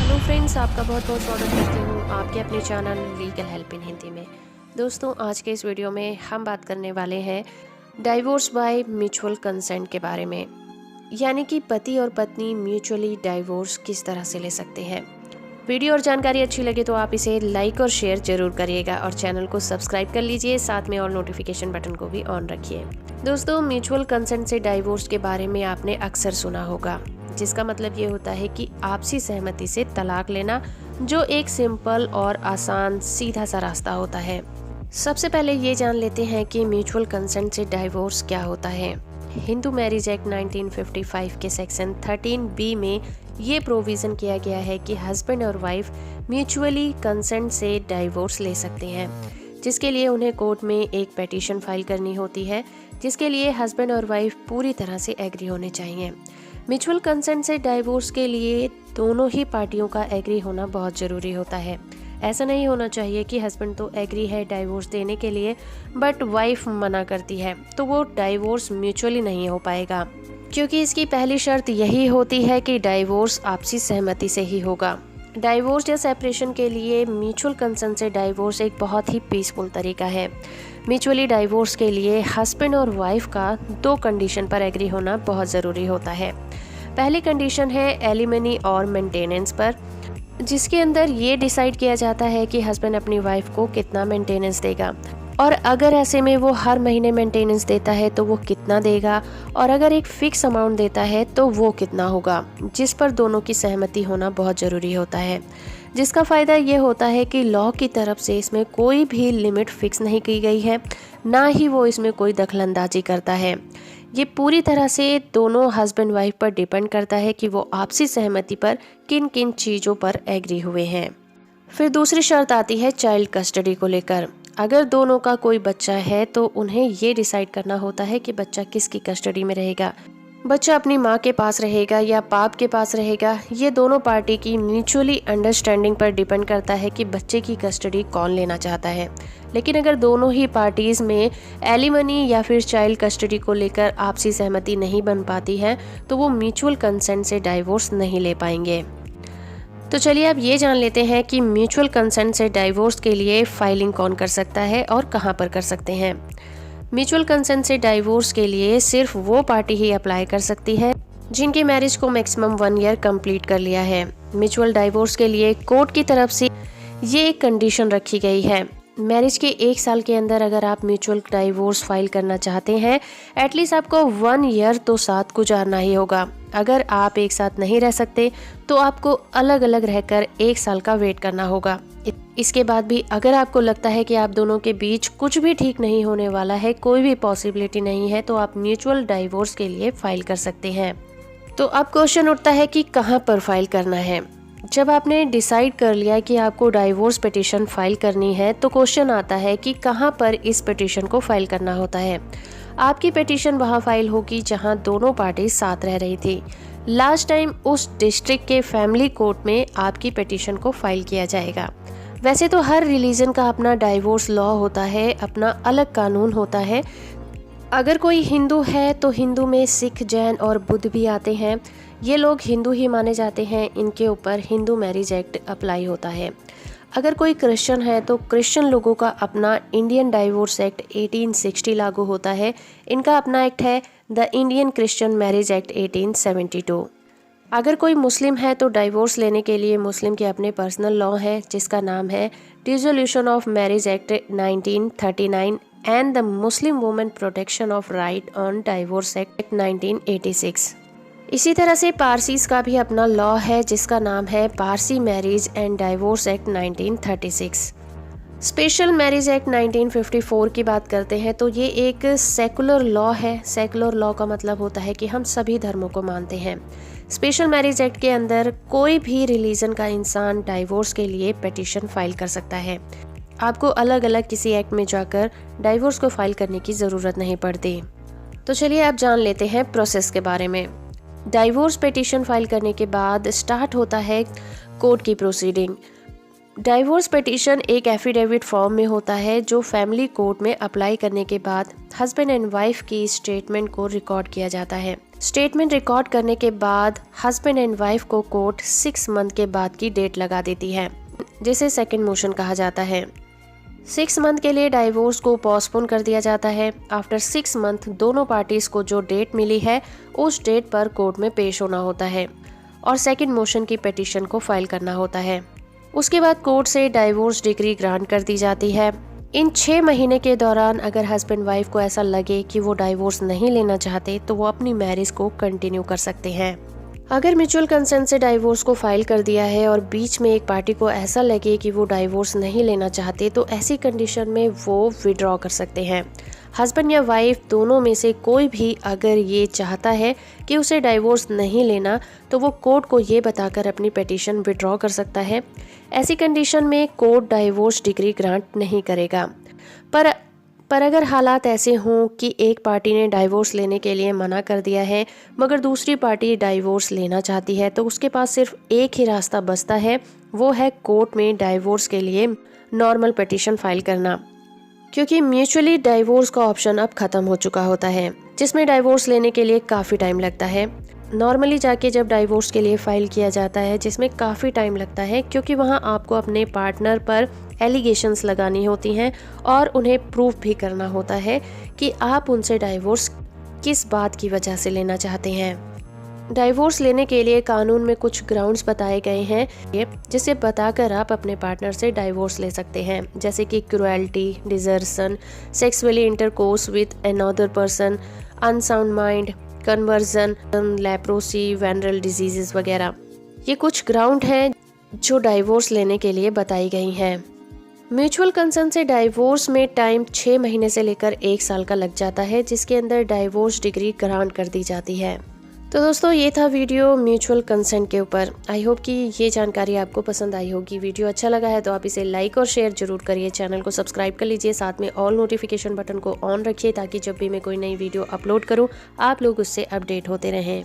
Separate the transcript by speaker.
Speaker 1: Hello friends, आपका बहुत बहुत स्वागत करती हूँ आपके अपने channel legal help in Hindi में। दोस्तों, आज के इस वीडियो में हम बात करने वाले हैं डाइवोर्स बाय म्यूचुअल कंसेंट के बारे में, यानी कि पति और पत्नी म्यूचुअली डाइवोर्स किस तरह से ले सकते हैं। वीडियो और जानकारी अच्छी लगे तो आप इसे लाइक और शेयर जरूर करिएगा और चैनल को सब्सक्राइब कर लीजिए, साथ में और नोटिफिकेशन बटन को भी ऑन रखिए। दोस्तों, म्यूचुअल कंसेंट से डाइवोर्स के बारे में आपने अक्सर सुना होगा, जिसका मतलब ये होता है कि आपसी सहमति से तलाक लेना, जो एक सिंपल और आसान सीधा सा रास्ता होता है। सबसे पहले ये जान लेते हैं कि म्यूचुअल कंसेंट से डाइवोर्स क्या होता है। हिंदू मैरिज एक्ट 1955 के सेक्शन 13B में ये प्रोविज़न किया गया है कि हस्बैंड और वाइफ म्यूचुअली कंसेंट से डाइवोर्स ले सकते हैं, जिसके लिए उन्हें कोर्ट में एक पिटीशन फाइल करनी होती है, जिसके लिए हस्बैंड और वाइफ पूरी तरह से एग्री होने चाहिए। म्यूचुअल कंसेंट से डाइवोर्स के लिए दोनों ही पार्टियों का एग्री होना बहुत ज़रूरी होता है। ऐसा नहीं होना चाहिए कि हस्बैंड तो एग्री है डाइवोर्स देने के लिए बट वाइफ मना करती है, तो वो डाइवोर्स म्यूचुअली नहीं हो पाएगा, क्योंकि इसकी पहली शर्त यही होती है कि डाइवोर्स आपसी सहमति से ही होगा। डाइवोर्स या सेपरेशन के लिए म्यूचुअल कंसेंट से डाइवोर्स एक बहुत ही पीसफुल तरीका है। म्यूचुअली डाइवोर्स के लिए हस्बैंड और वाइफ का 2 कंडीशन पर एग्री होना बहुत ज़रूरी होता है। पहली कंडीशन है एलिमनी और मेंटेनेंस पर, जिसके अंदर ये डिसाइड किया जाता है कि हस्बैंड अपनी वाइफ को कितना मेंटेनेंस देगा, और अगर ऐसे में वो हर महीने मेंटेनेंस देता है तो वो कितना देगा, और अगर एक फिक्स अमाउंट देता है तो वो कितना होगा, जिस पर दोनों की सहमति होना बहुत ज़रूरी होता है। जिसका फ़ायदा ये होता है कि लॉ की तरफ से इसमें कोई भी लिमिट फिक्स नहीं की गई है, ना ही वो इसमें कोई दखलंदाजी करता है। ये पूरी तरह से दोनों हस्बैंड वाइफ पर डिपेंड करता है कि वो आपसी सहमति पर किन किन चीज़ों पर एग्री हुए हैं। फिर दूसरी शर्त आती है चाइल्ड कस्टडी को लेकर। अगर दोनों का कोई बच्चा है तो उन्हें ये डिसाइड करना होता है कि बच्चा किसकी कस्टडी में रहेगा। बच्चा अपनी माँ के पास रहेगा या बाप के पास रहेगा, ये दोनों पार्टी की म्यूचुअली अंडरस्टैंडिंग पर डिपेंड करता है कि बच्चे की कस्टडी कौन लेना चाहता है। लेकिन अगर दोनों ही पार्टीज़ में एलिमनी या फिर चाइल्ड कस्टडी को लेकर आपसी सहमति नहीं बन पाती है तो वो म्यूचुअल कंसेंट से डाइवोर्स नहीं ले पाएंगे। तो चलिए अब ये जान लेते हैं कि म्यूचुअल कंसेंट से डाइवोर्स के लिए फाइलिंग कौन कर सकता है और कहाँ पर कर सकते हैं। म्यूचुअल कंसेंट से डाइवोर्स के लिए सिर्फ वो पार्टी ही अप्लाई कर सकती है जिनकी मैरिज को मैक्सिमम 1 ईयर कंप्लीट कर लिया है। म्यूचुअल डाइवोर्स के लिए कोर्ट की तरफ से ये एक कंडीशन रखी गई है, मैरिज के 1 साल के अंदर अगर आप म्यूचुअल डाइवोर्स फाइल करना चाहते हैं, एटलीस्ट आपको 1 ईयर तो साथ गुजारना ही होगा। अगर आप एक साथ नहीं रह सकते तो आपको अलग अलग रहकर 1 साल का वेट करना होगा। इसके बाद भी अगर आपको लगता है कि आप दोनों के बीच कुछ भी ठीक नहीं होने वाला है, कोई भी पॉसिबिलिटी नहीं है, तो आप म्यूचुअल डाइवोर्स के लिए फाइल कर सकते हैं। तो अब क्वेश्चन उठता है कि कहाँ पर फाइल करना है। जब आपने डिसाइड कर लिया कि आपको डाइवोर्स पिटीशन फाइल करनी है तो क्वेश्चन आता है कि कहाँ पर इस पिटीशन को फाइल करना होता है। आपकी पिटीशन वहाँ फाइल होगी जहाँ दोनों पार्टी साथ रह रही थी। लास्ट टाइम उस डिस्ट्रिक्ट के फैमिली कोर्ट में आपकी पिटीशन को फाइल किया जाएगा। वैसे तो हर रिलीजन का अपना डाइवोर्स लॉ होता है, अपना अलग कानून होता है। अगर कोई हिंदू है तो हिंदू में सिख, जैन और बुद्ध भी आते हैं। ये लोग हिंदू ही माने जाते हैं, इनके ऊपर हिंदू मैरिज एक्ट अप्लाई होता है। अगर कोई क्रिश्चियन है तो क्रिश्चियन लोगों का अपना इंडियन डाइवोर्स एक्ट 1860 लागू होता है। इनका अपना एक्ट है the Indian Christian marriage act 1872। अगर कोई मुस्लिम है तो डाइवोर्स लेने के लिए मुस्लिम के अपने पर्सनल लॉ है, जिसका नाम है dissolution of marriage act 1939 and the Muslim women protection of right on divorce act 1986। इसी तरह से पारसीज का भी अपना लॉ है, जिसका नाम है Parsi marriage and divorce act 1936। Special marriage act 1954 की बात करते हैं तो ये एक सेकुलर लॉ है। सेकुलर लॉ का मतलब होता है कि हम सभी धर्मों को मानते हैं। स्पेशल मैरिज एक्ट के अंदर कोई भी रिलीजन का इंसान डाइवोर्स के लिए पिटीशन फाइल कर सकता है। आपको अलग अलग किसी एक्ट में जाकर डाइवोर्स को फाइल करने की ज़रूरत नहीं पड़ती। तो चलिए अब जान लेते हैं प्रोसेस के बारे में। डाइवोर्स पिटीशन फाइल करने के बाद स्टार्ट होता है कोर्ट की प्रोसीडिंग। डाइवोर्स पिटीशन एक एफिडेविट फॉर्म में होता है जो फैमिली कोर्ट में अप्लाई करने के बाद हस्बैंड एंड वाइफ की स्टेटमेंट को रिकॉर्ड किया जाता है। स्टेटमेंट रिकॉर्ड करने के बाद हस्बैंड एंड वाइफ को कोर्ट 6 मंथ के बाद की डेट लगा देती है, जिसे सेकंड मोशन कहा जाता है। 6 मंथ के लिए डाइवोर्स को पोस्टपोन कर दिया जाता है। आफ्टर 6 मंथ दोनों पार्टीज को जो डेट मिली है उस डेट पर कोर्ट में पेश होना होता है और सेकंड मोशन की पिटीशन को फाइल करना होता है। उसके बाद कोर्ट से डाइवोर्स डिग्री ग्रांट कर दी जाती है। इन 6 महीने के दौरान अगर हस्बैंड वाइफ को ऐसा लगे कि वो डाइवोर्स नहीं लेना चाहते तो वो अपनी मैरिज को कंटिन्यू कर सकते हैं। अगर म्यूचुअल कंसेंट से डाइवोर्स को फाइल कर दिया है और बीच में एक पार्टी को ऐसा लगे कि वो डाइवोर्स नहीं लेना चाहते तो ऐसी कंडीशन में वो विड्रॉ कर सकते हैं। हस्बैंड या वाइफ दोनों में से कोई भी अगर ये चाहता है कि उसे डाइवोर्स नहीं लेना तो वो कोर्ट को ये बताकर अपनी पिटीशन विड्रॉ कर सकता है। ऐसी कंडीशन में कोर्ट डाइवोर्स डिग्री ग्रांट नहीं करेगा। पर अगर हालात ऐसे हों कि एक पार्टी ने डाइवोर्स लेने के लिए मना कर दिया है मगर दूसरी पार्टी डाइवोर्स लेना चाहती है तो उसके पास सिर्फ एक ही रास्ता बचता है, वो है कोर्ट में डाइवोर्स के लिए नॉर्मल पिटीशन फाइल करना। क्योंकि म्यूचुअली डाइवोर्स का ऑप्शन अब खत्म हो चुका होता है, जिसमें डाइवोर्स लेने के लिए काफ़ी टाइम लगता है। नॉर्मली जाके जब डाइवोर्स के लिए फाइल किया जाता है जिसमें काफ़ी टाइम लगता है, क्योंकि वहाँ आपको अपने पार्टनर पर एलिगेशंस लगानी होती हैं और उन्हें प्रूफ भी करना होता है कि आप उनसे डाइवोर्स किस बात की वजह से लेना चाहते हैं। डाइवोर्स लेने के लिए कानून में कुछ ग्राउंड्स बताए गए हैं जिसे बताकर आप अपने पार्टनर से डाइवोर्स ले सकते हैं, जैसे कि cruelty, desertion, sexually intercourse with another person, unsound mind, conversion, leprosy, venereal diseases वगैरह। ये कुछ ग्राउंड हैं जो डाइवोर्स लेने के लिए बताई गई हैं। म्यूचुअल कंसेंट से डाइवोर्स में टाइम 6 महीने से लेकर 1 साल का लग जाता है, जिसके अंदर डाइवोर्स डिग्री ग्रांट कर दी जाती है। तो दोस्तों ये था वीडियो म्यूचुअल कंसेंट के ऊपर। आई होप कि ये जानकारी आपको पसंद आई होगी। वीडियो अच्छा लगा है तो आप इसे लाइक और शेयर जरूर करिए। चैनल को सब्सक्राइब कर लीजिए, साथ में ऑल नोटिफिकेशन बटन को ऑन रखिए ताकि जब भी मैं कोई नई वीडियो अपलोड करूं आप लोग उससे अपडेट होते रहें।